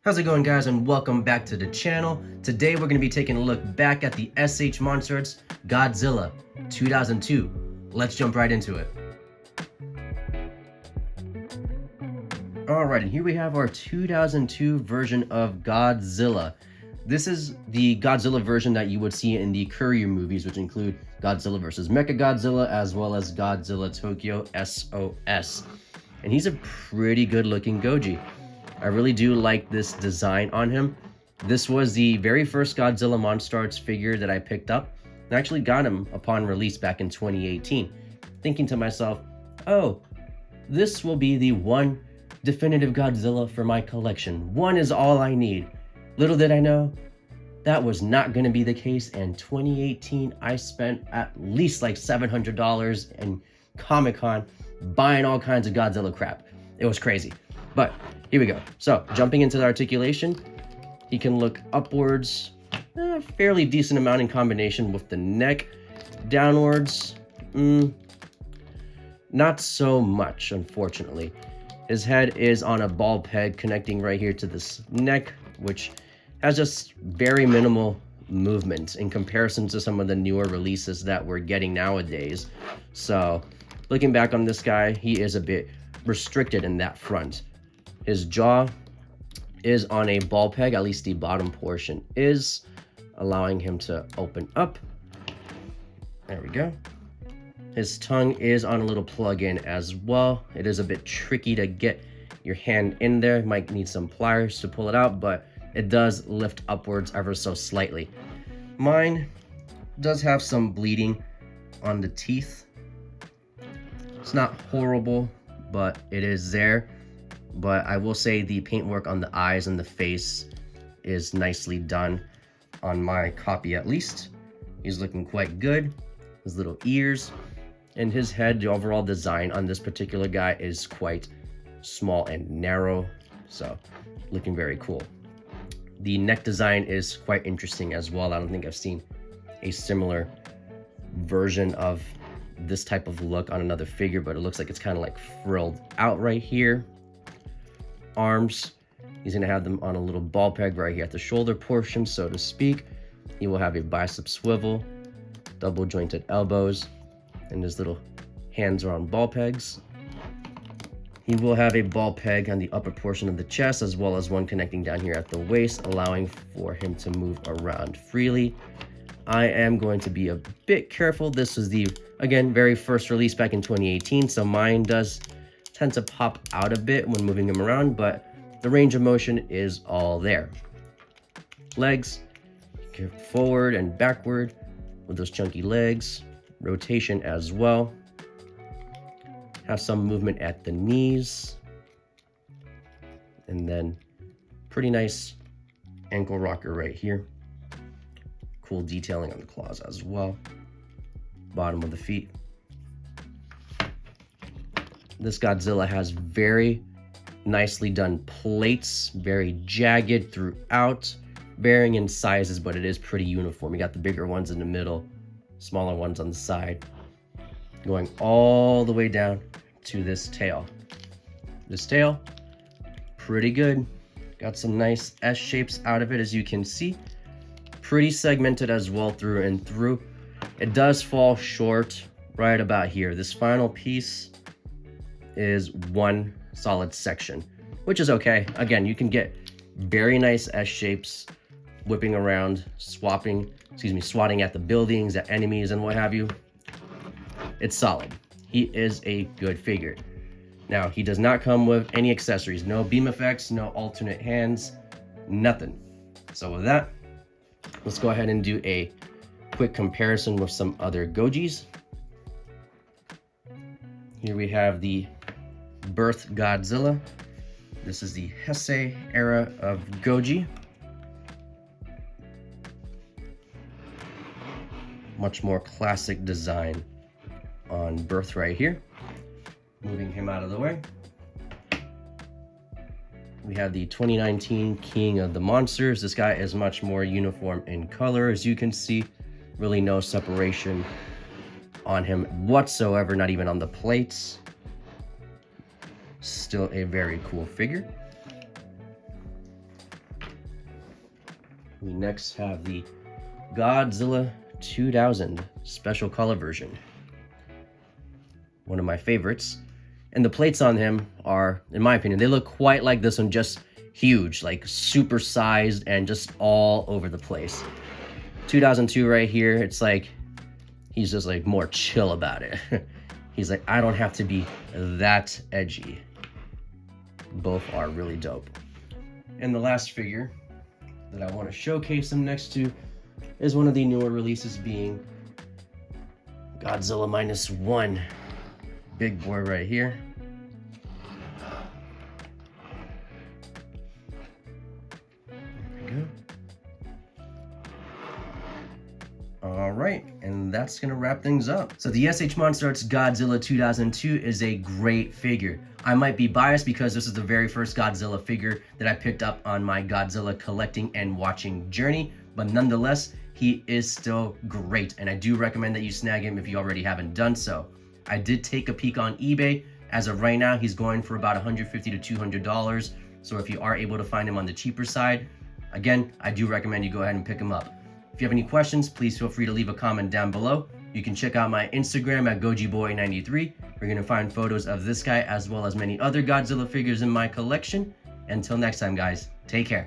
How's it going, guys, and welcome back to the channel. Today we're going to be taking a look back at the SH Monsterarts Godzilla 2002. Let's jump right into it. Alright, and here we have our 2002 version of Godzilla. This is the Godzilla version that you would see in the Courier movies, which include Godzilla vs. Mechagodzilla, as well as Godzilla Tokyo SOS. And he's a pretty good looking Goji. I really do like this design on him. This was the very first Godzilla Monsterarts figure that I picked up. I actually got him upon release back in 2018, thinking to myself, oh, this will be the one definitive Godzilla for my collection. One is all I need. Little did I know, that was not going to be the case. In 2018, I spent at least like $700 in Comic-Con buying all kinds of Godzilla crap. It was crazy. But here we go. So jumping into the articulation, he can look upwards, a fairly decent amount in combination with the neck. Downwards, not so much, unfortunately. His head is on a ball peg connecting right here to this neck, which has just very minimal movement in comparison to some of the newer releases that we're getting nowadays. So looking back on this guy, he is a bit restricted in that front. His jaw is on a ball peg, at least the bottom portion is, allowing him to open up. There we go. His tongue is on a little plug-in as well. It is a bit tricky to get your hand in there. Might need some pliers to pull it out, but it does lift upwards ever so slightly. Mine does have some bleeding on the teeth. It's not horrible, but it is there. But I will say the paintwork on the eyes and the face is nicely done on my copy, at least. He's looking quite good. His little ears and his head, the overall design on this particular guy is quite small and narrow, so looking very cool. The neck design is quite interesting as well. I don't think I've seen a similar version of this type of look on another figure, but it looks like it's kind of like frilled out right here. Arms, he's going to have them on a little ball peg right here at the shoulder portion, so to speak. He will have a bicep swivel, double jointed elbows, and his little hands are on ball pegs. He will have a ball peg on the upper portion of the chest, as well as one connecting down here at the waist, allowing for him to move around freely. I am going to be a bit careful. This was the, again, very first release back in 2018, so mine does tend to pop out a bit when moving him around, but the range of motion is all there. Legs, forward and backward with those chunky legs. Rotation as well. Have some movement at the knees. And then pretty nice ankle rocker right here. Cool detailing on the claws as well. Bottom of the feet. This Godzilla has very nicely done plates, very jagged throughout, varying in sizes, but it is pretty uniform. You got the bigger ones in the middle, smaller ones on the side, going all the way down to this tail. This tail, pretty good. Got some nice S shapes out of it, as you can see. Pretty segmented as well through and through. It does fall short right about here. This final piece is one solid section, which is okay. Again, you can get very nice S shapes whipping around, swatting at the buildings, at enemies, and what have you. It's solid. He is a good figure. Now, he does not come with any accessories, no beam effects, no alternate hands, nothing. So with that, let's go ahead and do a quick comparison with some other Gojis. Here we have the Birth Godzilla. This is the Heisei era of Goji. Much more classic design on Birth right here. Moving him out of the way. We have the 2019 King of the Monsters. This guy is much more uniform in color, as you can see. Really no separation on him whatsoever, not even on the plates. Still a very cool figure. we next have the Godzilla 2000 special color version. One of my favorites. And the plates on him are, in my opinion, they look quite like this one, just huge, like super sized and just all over the place. 2002 right here, it's like, he's just like more chill about it. He's like, I don't have to be that edgy. Both are really dope. And the last figure that I want to showcase him next to is one of the newer releases, being Godzilla -1. Big boy right here. There we go. All right, and that's gonna wrap things up. So the SH Monsterarts Godzilla 2002 is a great figure. I might be biased because this is the very first Godzilla figure that I picked up on my Godzilla collecting and watching journey, but nonetheless, he is still great, and I do recommend that you snag him if you already haven't done so. I did take a peek on eBay. As of right now, he's going for about $150 to $200, so if you are able to find him on the cheaper side, again, I do recommend you go ahead and pick him up. If you have any questions, please feel free to leave a comment down below. You can check out my Instagram at gojiboy93. We're going to find photos of this guy as well as many other Godzilla figures in my collection. Until next time, guys, take care.